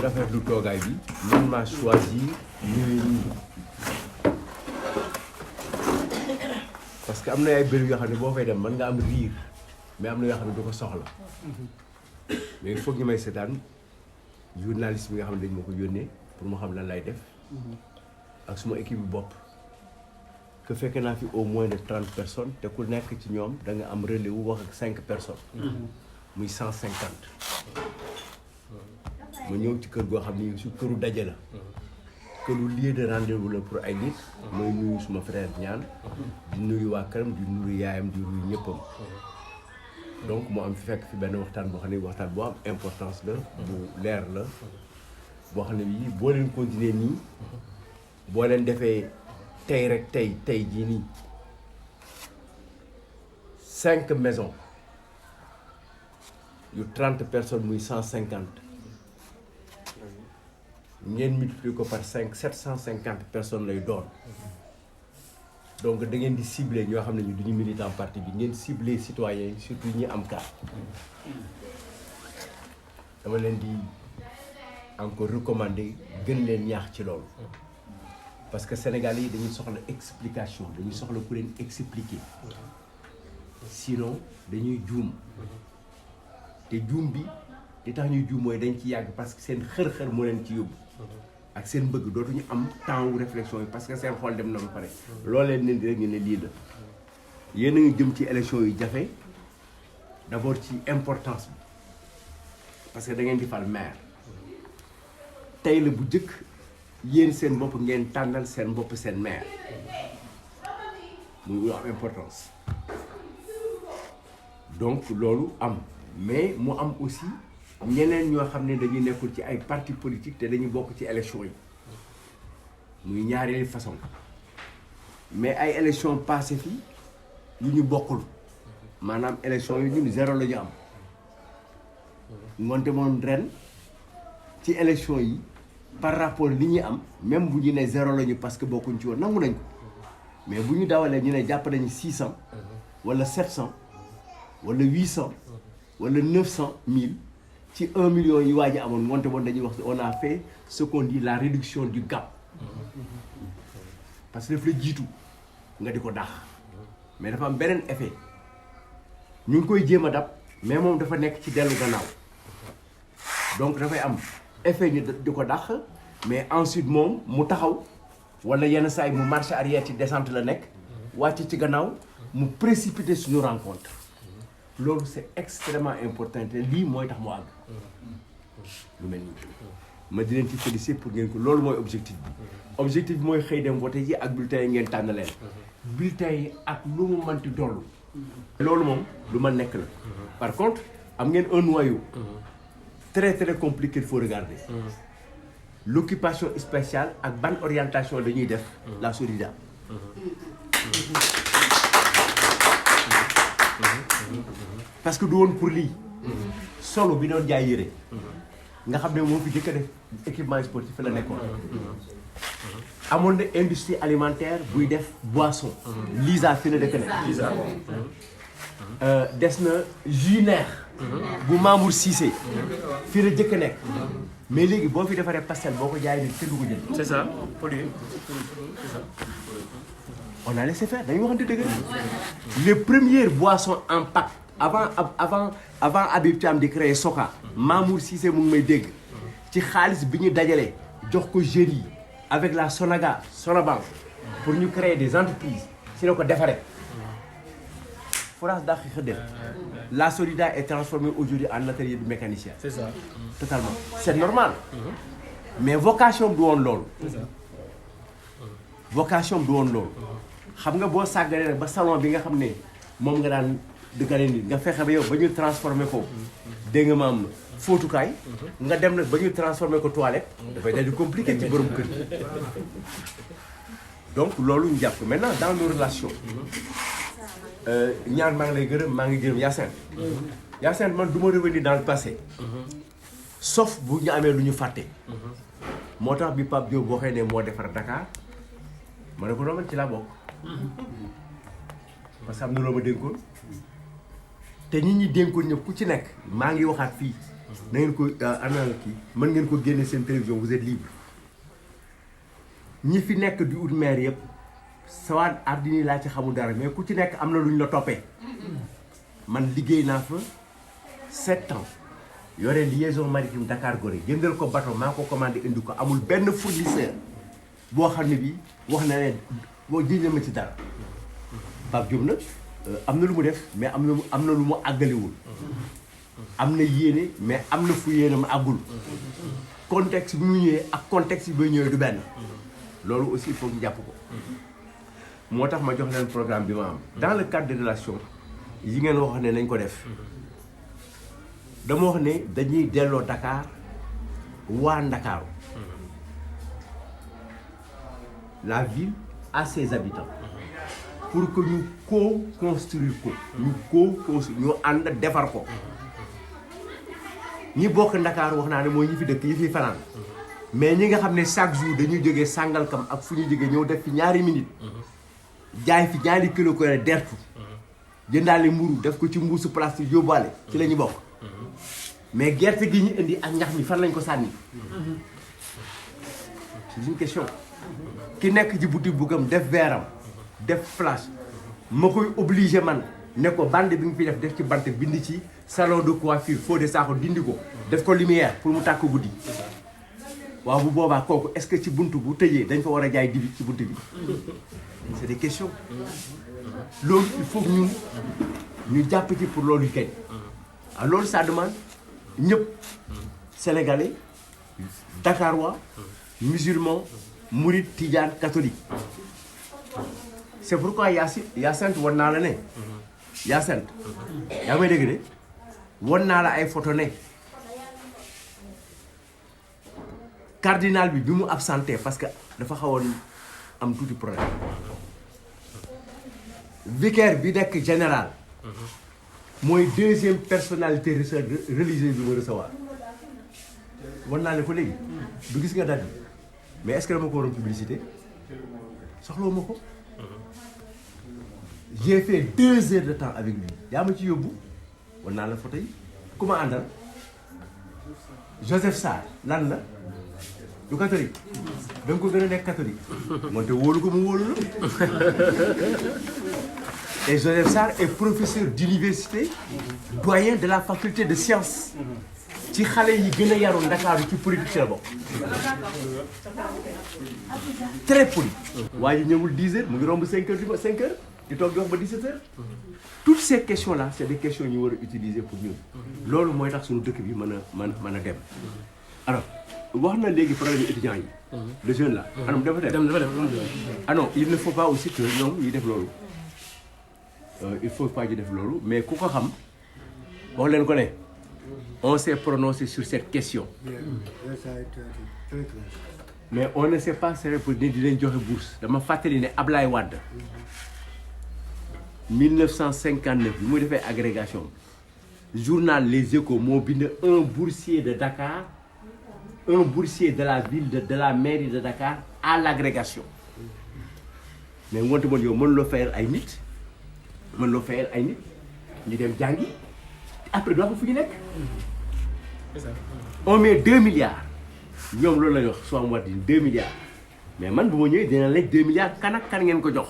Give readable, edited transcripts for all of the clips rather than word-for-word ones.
rafetlu toogaay bi man maa choisir ñëwee nii parce que am na ay béréb yoo xam ne boo fay dem mën nga am riir mais am na yoo xam ne du ko soxla mais il faut que ñu may seetaan journaliste bi nga xam ne dañ ma ko yónnee pour mu xam lan lay def ak suma équipe bi bopp que fekk naa fi au moins de 30 personnes te ku nekk ci ñoom da nga am relais wu wax ak 5 personnes muy 150 ma ñëw ci kër goo xam ne su këru daje la këru lieu de rendez-vous la pour ay nit mooy nuyu suma frère ñaan di nuyu waa këram di nuyu yaayam di nuyu ñëppam donc moo am fi fekk fi benn waxtaan boo xam ne waxtaan boo am importance la bu leer la boo xam ne bii boo leen continuer nii boo leen defee tey rek tey jii nii 5 maisons yu 30 personnes muy 150 ngeen multiplier ko par 5 750 personnes lay doon donc da ngeen di cibler ñoo xam ne ñu duñu militant parti bi ngeen cibler citoyens yi surtout ñi am carte dama leen di encore recommander gën leen ñaax ci loolu parce que Sénégalais yi dañuy soxla explication dañuy soxla ku leen expliquer sinon dañuy juum te juum bi li tax ñuy juum mooy dañ ci yàgg parce que seen xër-xër moo leen ci yóbbu ak seen bëgg dootuñu am temps wu réflexion yi parce que seen xol dem na ba pare loolu leen leen di rek ñu ne lii la yéen a ngi jëm ci élection yu jafe d'abord ci importance bi parce que da ngeen di fal maire tey la bu jëkk yéen seen bopp ngeen tànnal seen bopp seen maire muy am importance donc loolu am mais mu am aussi ñeneen ñoo xam ne dañuy nekkul ci ay parti politique te dañuy bokk ci élection yi muy ñaareelu façon mais ay élection passé fii yu ñu bokkul maanaam élection yi ñun 0 la ñu am ngoonte moom ren ci élection yi par rapport li ñu am même bu ñu ne 0 la ñu parce que bokkuñ ci woon nangu nañ ko mais bu ñu dawalee ñu ne jàpp nañu 600 wala 700 wala 800 wala 900 000 ci 1 million yi waa ji amoon ngoonte moom dañuy wax on a fait ce qu'on dit la réduction du gap parce que daf la jiitu nga di ko dàq mais dafa am beneen effet ñu ngi koy jéem a dab mais moom dafa nekk ci dellu gannaaw donc dafay am effet ñu di ko dàq mais ensuite moom mu taxaw wala yenn saa yi mu marche arrière ci descente la nekk wàcc ci gannaaw mu précipiter suñu rencontre loolu c'est extrêmement important te lii mooy tax mu àgg lu mel nii ma di leen ci féliciter pour ngeen ko loolu mooy objectif bi mooy xëy dem voté ji ak bulletin yi ngeen tànn leen bulletin yi ak lu mu mënti dollu loolu moom lu ma nekk la par contre am ngeen un noyau très très compliqué il faut regarder l'occupation spéciale ak ban orientation dañuy def la Solida parce que du woon pour lii solo bi doon jaay yére nga xam ne moo fi jëkk a def équipement sportif la nekkoon amoon na industrie alimentaire buy def boisson Lisa fi la dëkk nekk des na Juner bu Mamour Cissé fii la jëkk nekk mais léegi boo fi defaree pastel boo ko jaay ni kenn du ko jël c'est ça produit c'est ça on a laissé faire dañuy waxante dëgg les premières boissons en pack avant Habib Thiam di créer Soka Mamour Cissé mu ngi may dégg ci xaalis bi ñu dajalee jox ko jeunes yi avec la Sonabank pour ñu créer des entreprises si la ko defaree forage dàq xëddéef la Solida est transformée aujourd'hui en atelier de mécanicien c'est ça totalement c'est normal mais vocation bi du woon loolu vocation bi du woon loolu xam nga boo sàgganee rek ba salon bi nga xam ne moom nga daan dëkkale nit nga fexe ba yow ba ñu transformé ko dégg nga maam fóotukaay nga dem nag ba ñu transformé ko toilette dafay daal di compliqué ci borom kër donc loolu ñu jàpp maintenant dans nos relations ñaan maa ngi lay gërëm maa ngi gërëm Yacine man du ma revenir dans le passé sauf bu ñu amee lu ñu fàtte moo tax bi Pape Diop waxee ne moo defar Dakar ma ne ko non man ci laa bokk parce que am na loo ma dénkoon te ñi ñi dénkoon ñëpp ku ci nekk maa ngi waxaat fii na ngeen ko ana kii mën ngeen ko génne seen télévision vous êtes libre ñi fi nekk di ut maire yëpp sawaat ardini laa ci xamul dara mais ku ci nekk am na lu ñu la toppee man liggéey naa fa 7 ans yore liaison maritime Dakar Gorée jëndal ko bateau maa ko commandé indi ko amul benn fournisseur boo xam ne bii wax na ne boo jiñ ma ci dara Pape Diop nag am na lu mu def mais am na lu mu àggaliwul am na yéene mais am na fu yéene ma àggul contexte bi mu ñëwee ak contexte bi ñëwee du benn loolu aussi il faut ñu jàpp ko moo tax ma jox leen programme bi ma am dans le cadre des relations yi ngeen wax ne nañ ko def dama wax ne dañuy delloo Dakar waa Ndakaaru la ville à ses habitants pour que ñu co-construire ko ñu co-construire ñu ànd defar ko ñi bokk Ndakaaru wax naa ne mooy ñi fi dëkk yi fi fanaan mais ñi nga xam ne chaque jour dañuy jógee Sangalkam ak fu ñu jógee ñëw def fi ñaari minute jaay fi ñaari kilo ko dertu jëndaale mburu def ko ci mbuusu plastique yóbbaale ci la ñu bokk mais gerte gi ñu indi ak ñax mi fan lañ ko sànni c'est une question ki nekk ci boutique bugam def veeram def flash ma koy obligé man ne ko bande bi nga fi def ci bant bind ci salon de coiffure Fodé Sakho dindi ko def ko lumière pour mu tàkk guddi waaw bu boobaa kooku est-ce que ci buntu bu tëjee dañ fa war a jaay dibi ci buntu bi c'est des questions loolu il faut que ñun ñu jàpp ci pour loolu kañ ah loolu ça demande ñëpp sénégalais dakarois musulmans mouride tidiane catholique c'est pourquoi Hyacinthe wan naa la ne Hyacinthe yaa may dégg de wan naa la ay photo ne cardinal bi mu absenté parce que dafa xawoon am tuuti problème vicaire bi nekk général mooy deuxième personnalité religieuse bi ma recevoir wan naa ne ko léegi du gis nga date bi mais est-ce que dama ko waroon publicité soxlawu ma ko j'ai fait 2 heures de temps avec lui yaa ma ci yóbbu wan naa la photo yi ku ma àndal Joseph Sarr lan la du catholique da nga ko gën a nekk catholique moonte wóolu ko mu wóolu la et Joseph Sarr est professeur d'université doyen de la faculté de sciences ci xale yi gën a yaru Ndakaaru ci politique ci la bokk très poli waa ji ñëwul 10 heures mu ngi romb 5 heures di toog di wax ba 17 heures toutes ces questions là c'est des questions ñu war a utiliser pour ñun loolu mooy tax suñu dëkk bi mën a dem alors wax na léegi problème étudiants yi le jeune là anam dafa dem ah non il ne faut pas aussi que ñoom ñuy def loolu il faut pas ñu def loolu mais ku ko xam wax leen ko ne on s'est prononcé sur cette question mais on ne sait pas c'est pour ne di leen joxe bourse dama fàttali ne Ablaye Wade 1959 bi muy defee agrégation journal Les Échos moo bind un boursier de Dakar un boursier de la ville de la mairie de Dakar à l'agrégation mais wante man yow mën loo fayal ay nit ñu dem jàngi après doo xam fu ñu nekk on met 2 milliards ñoom loolu la ñu wax soo am wat 2 milliards mais man bu ma ñëwee dina lekk 2 milliards kan ak kan ngeen ko jox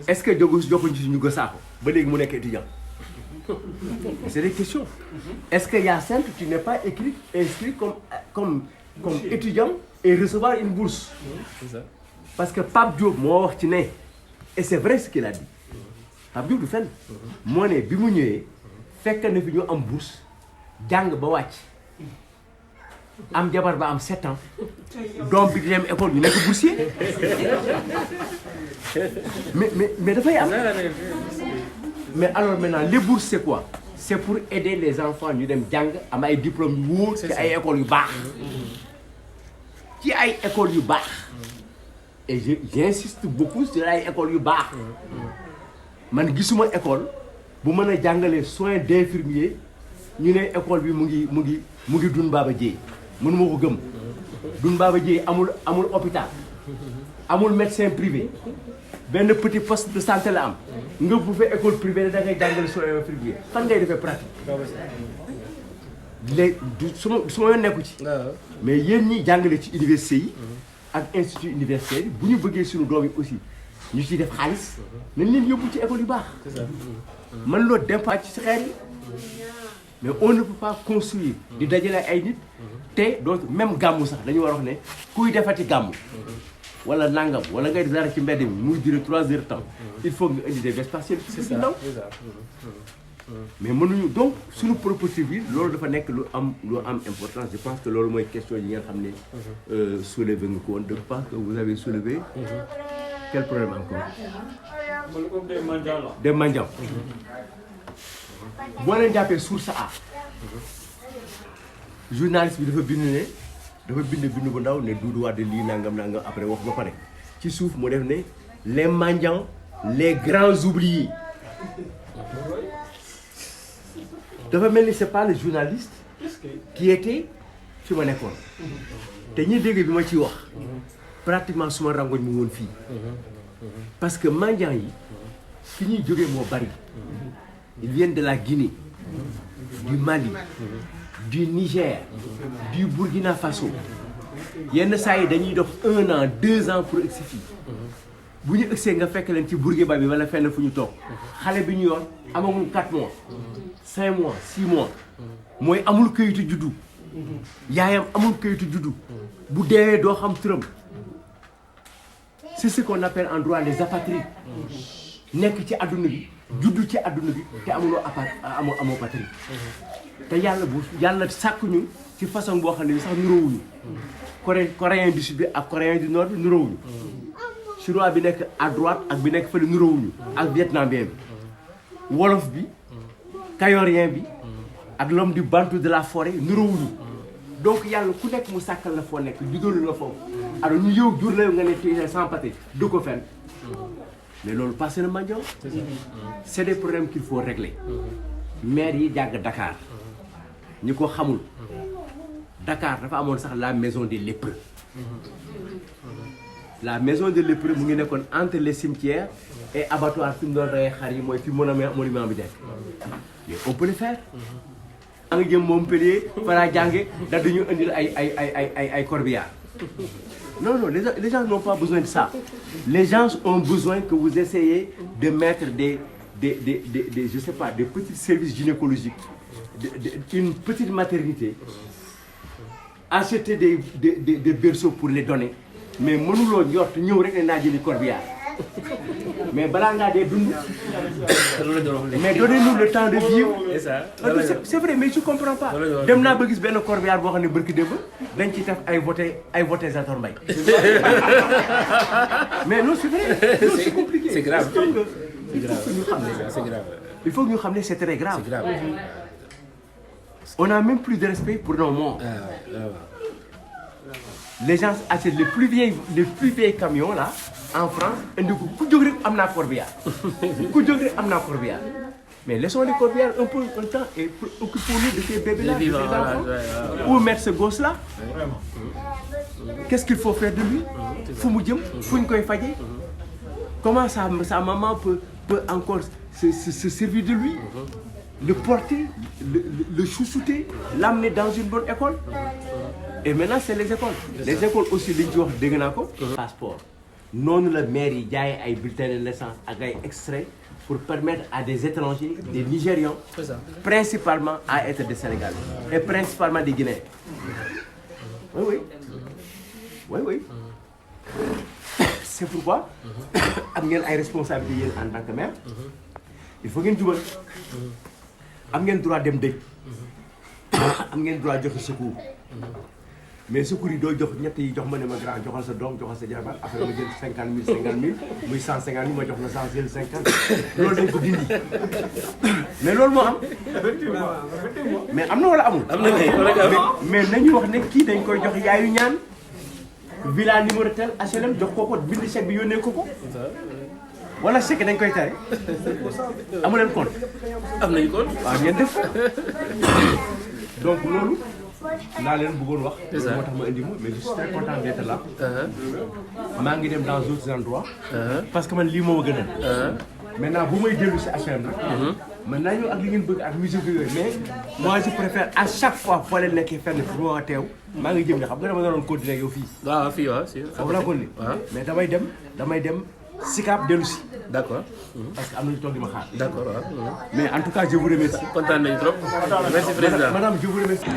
est-ce que joxuñ ci ñu ko saako ba léegi mu nekk étudiant c'est des questions est-ce que Hyacinthe tu n'es pas inscrit comme étudiant et recevoir une bourse parce que Pape Diop moo wax ci ne et c'est vrai ce qu'il a dit Pape Diop du fenn moo ne bi mu ñëwee fekk na fi ñu am bourse jàng ba wàcc am jabar ba am 7 ans doom bi di dem école ñu nekk boursier mais dafay am mais alors maintenant les bourses c'est quoi c'est pour aider les enfants ñu dem jàng am ay diplômes yu wóor ci ay écoles yu baax et j'insiste beaucoup sur ay écoles yu baax man gisuma école bu mën a jàngale soins d'infirmier ñu ne école bi mu ngi Doune Baba Dièye mënuma ko gëm Doune Baba Dièye amul hôpital amul médecin privé benn petit poste de santé la am nga bu fee école privée da ngay jàngale soins infirmiers fan ngay defee pratique léegi su ma yoon nekku ci mais yéen ñi jàngale ci université yi ak institut universitaire yi bu ñu bëggee suñu doom yi aussi ñu ciy def xaalis nañ leen yóbbu ci école yu baax man loolu départ ci xeer yi mais on ne peut pas construire di dajale ay nit te donc même gàmmu sax dañu war a wax ne kuy defati gàmmu wala nangam wala ngay dara ci mbedd mi muy durer 3 heures de temps il faut nga indi des vestiaires ci si ndaw mais mënuñu donc suñu proposition bi loolu dafa nekk lu am importance je pense que loolu mooy question yi nga xam ne soulevé nga ko woon je pense que vous avez soulevé quel problème encore des mendiants boo leen jàppee source A journaliste bi dafa bind bu ndaw ne Doudou Wade lii nangam après wax ba pare ci suuf mu def ne les mendiants les grands oubliés dafa mel ni c'est pas le journaliste qui était fi ma nekkoon te ñi dégg bi ma ciy wax pratiquement suma rangoñ mu woon fii parce que mendiants yi fi ñuy jógee moo bari ils viennent de la Guinée du Mali du Niger du Burkina Faso yenn saa yi dañuy dox 1 an 2 ans pour egsi fii bu ñu egsee nga fekk leen ci Bourguiba bi wala fenn fu ñu toog xale bi ñu yor amagul 4 mois 5 mois 6 mois mooy amul kayitu juddu yaayam amul kayitu juddu bu deewee doo xam turam c'est ce qu'on appelle en droit les apatrides nekk ci adduna bi juddu ci adduna bi te amoo patrie te yàlla sàkk ñu ci façon boo xam ne sax nuróowuñu coréen du sud bi ak coréen du nord bi nuróowuñu chinois bi nekk à droite ak bi nekk fële nuróowuñu ak vietnamien bi wolof bi kayorien bi ak l'homme du bantou de la forêt nuróowuñu donc yàlla ku nekk mu sàkkal la foo nekk jugalu la foofu alors ñu yow jur la nga ne tu es sans patrie du ko fenn mais loolu passé na Mandiang c'est des problèmes qu'il faut régler maire yi jàgg Dakar ñi ko xamul Dakar dafa amoon sax la maison des lépreux la maison des lépreux mu ngi nekkoon entre les cimetières et abattoir fi mu doon rey xar yi mooy fi monument bi nekk mais on peut le faire a nga jëm Montpellier fara jànge da duñu indil ay corbillard non les gens n'ont pas besoin de ça les gens ont besoin que vous essayez de mettre des je sais pas des petits services gynécologiques une petite maternité acheter des berceaux pour les donner mais mënuloo njort ñëw rek ne naa jëli corbillard mais balaa ngaa dee dund mais donnez-nous le temps de vivre c'est vrai mais je comprends pas dem naa ba gis benn corbillard boo xam ne barki démb dañ ci def ay voté Zator Mbaye mais non c'est vrai non c'est compliqué c'est grave il faut que ñu xam ne c'est très grave on n'a même plus de respect pour nos morts les gens achètent les plus vieills camions là en France indi ko ku jóg rek am naa corbillard mais laissons les corbillards un temps et occupons-nous de ces bébés là de ces enfants où mettre ce gosse là qu'est-ce qu'il faut faire de lui fu mu jëm fu ñu koy faje comment sa maman peut encore se servir de lui le porter le chouchouter l'amener dans une bonne école et maintenant c'est les écoles aussi li ñu ci wax dégg naa ko passeport noonu la maire yi jaay ay bulletins de naissance ak ay extraits pour permettre à des étrangers des Nigérians principalement à être des Sénégalais et principalement des Guinéens oui c'est pourquoi am ngeen ay responsabilités yéen en tant que maire il faut ngeen jubal am ngeen droit dem dëj am ngeen droit joxe secours mais secours yi doo jox ñett yi jox ma ne ma grand joxal sa doom joxal sa jabar après ma jël 50 000 muy 150 000 ma jox la 100 jël 50 loolu dañ ko dindi mais loolu moo am mais am na wala amul. am na mais nañu wax ne kii dañ koy jox yaayu ñaan villa numéro tel HLM jox ko bind chèque bi yónnee ko wala chèque dañ koy tere amu leen compte. am nañu compte waaw ngeen def donc loolu. laa leen bëggoon wax. C'est ça. moo tax ma indi ma mais je suis très content d'être là. maa ngi dem dans d'autres endroits. parce que man lii moo ma gënal. maintenant bu may dellu si affaire nag. man naa ñëw ak li ngeen bëgg ak musique yooyu mais moi je préfère à chaque fois foo leen nekkee fenn fu ma teew maa ngi jëm ne xam nga dama doon continuer yow fii. waaw fii waaw si. foofu laa continuer. mais damay dem Sicap dellu si. d'accord. parce que am na ñu toog di ma xaar. d'accord waaw. mais en tout cas je vous remercie. kontaan nañu trop. merci président. madame je vous remercie.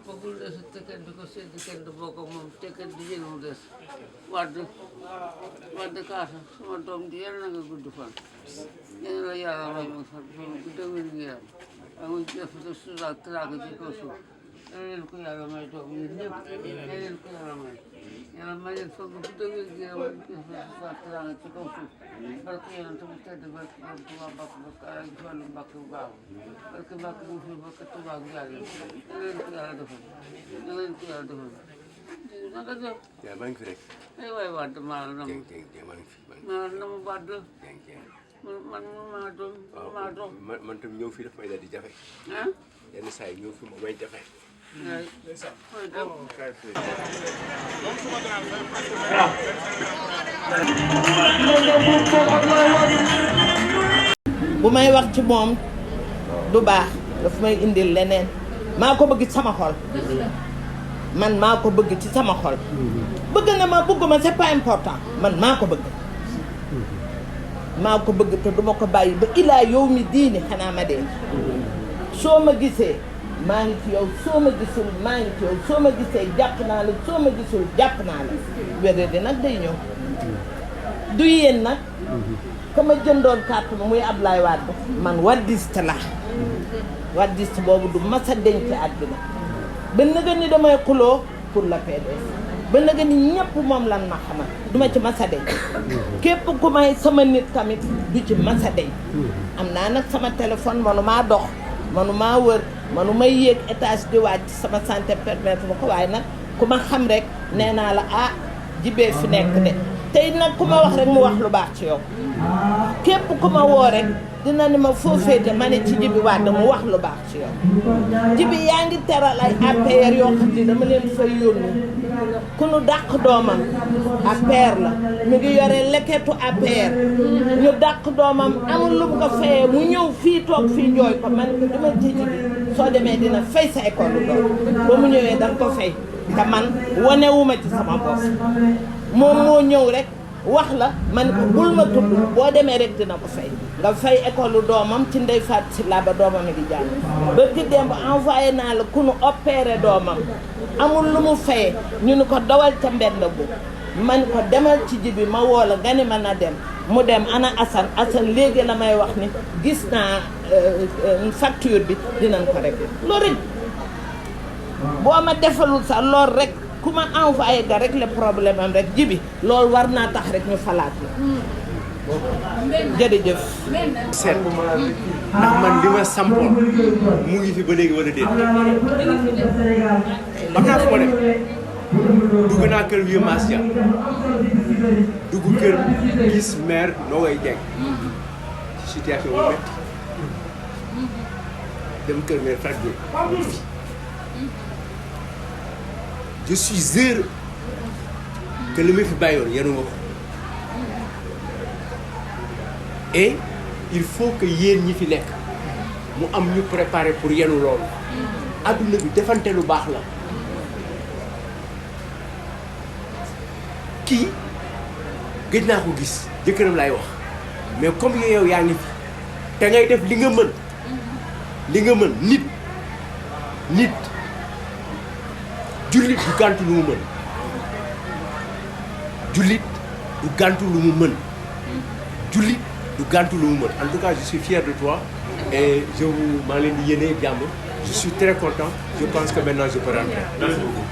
bokkul des tekket di ko sédd kenn du bokk ak moom tekket di jël mu des Wade Kaasa sama doom di yàlla na nga gudd fan yéen la yàlla may ma fan gudd ak wér gu yaram ak mu def suuf ak teraanga ci kaw suuf yàlla leen ko yàlla may doom yéen ñëpp yàlla leen ko yàlla may leen fan gudd ak wér gu yaram def suuf ak teraanga ci kaw suuf barke yonent bu tedd barke yonent Tuubaa Mbàkke barke Alaaji Fallu Mbàkke bu baax barke Mbàkke bu fi barke Tuubaa bu yàlla yàlla leen ko yàlla defal yàlla leen ko yàlla defal na nga def yaa maa ngi fi rek. ay waay Wade maa la nam maa ngi fi. maa la nam Wade man maa doom maa doom man tam ñëw fii daf may daal di jafe. ah yenn saa yi ñëw fii moom may jafe. ay koy dem bu may wax ci moom du baax daf may indil leneen maa ko bëgg ci sama xol man maa ko bëgg ci sama xol bëgg na ma bëgg ma c'est pas important man maa ko bëgg maa ko bëgg te duma ko bàyyi ba ilaa yow mi diini xanaa ma dee soo ma gisee maa ngi ci yow soo ma gisul maa ngi ci yow soo ma gisee jàpp naa la soo ma gisul jàpp naa la wéré di nag day ñëw du yéen nag ka ma jëndoon carte bi muy Ablaye Wade man waddiste la waddiste boobu du mas a denc àddina ba nëga ni damay xuloo pour la PDS ba nëga ni ñëpp moom lan ma xamal du ma ci mas a denc képp ku may sama nit tamit du ci mas a denc am naa nag sama téléphone manu maa dox manu maa wër manu may yéeg étage di wàcc sama santé permettre ma ko waaye nag ku ma xam rek nee naa la ah jibee fi nekk de tey nag ku ma wax rek mu wax lu baax ci yow képp ku ma woo rek dina ni ma foo féete ma ne ci Djiby Wade mu wax lu baax ci yow Djiby yaa ngi teral ay APR yoo xam ni dama leen fay yónni ku nu dàq doomam APR la mu ngi yore leketu APR ñu dàq doomam amul lu mu ko fayee mu ñëw fii toog fii jooy ko man ko dama ci Djiby soo demee dina fay sa école doom ba mu ñëwee danga ko fay te man wanewuma ci sama bopp moom moo ñëw rek wax la man ko bul ma tudd boo demee rek dina ko fay nga fay école doomam ci Ndeye Fatou Sylla ba doomam mi di jàng ba ki démb envoyé naa la ku nu opéré doomam amul lu mu fayee ñu ni ko dawal ca mbedd bu man ko demal ci Djiby ma woo la nga ni ma na dem mu dem ana Assane léegi la may wax ni gis naa facture bi dinañ ko rek loolu rek boo ma defalul sax loolu rek ku ma envoyé ga rek le problème am rek Djiby loolu war naa tax rek ñu falaat la jërëjëf seet ndax man li ma sampoon mu ngi fi ba léegi wala déet xam naa fu ma dem dugg naa kër Vieux Massia dugg kër gis maire Nogaye Dieng ci situation bu métti dem kër maire Fatou Diop je suis heureux que li ma fi bàyyoon yenu ma ko et il faut que yéen ñi fi nekk mu am ñu préparer pour yenu loolu adduna bi defante lu baax la kii gëj naa ko gis jëkkëram laay wax mais comme yow yaa ngi fi te ngay def li nga mën nit jullit du gàntu lu mu mën jullit du gàntu lu mu mën jullit du gàntu lu mu mën en tout cas je suis fier de toi et maa leen di yéene jàmm je suis très content je pense que maintenant je peux rentrer. Merci beaucoup.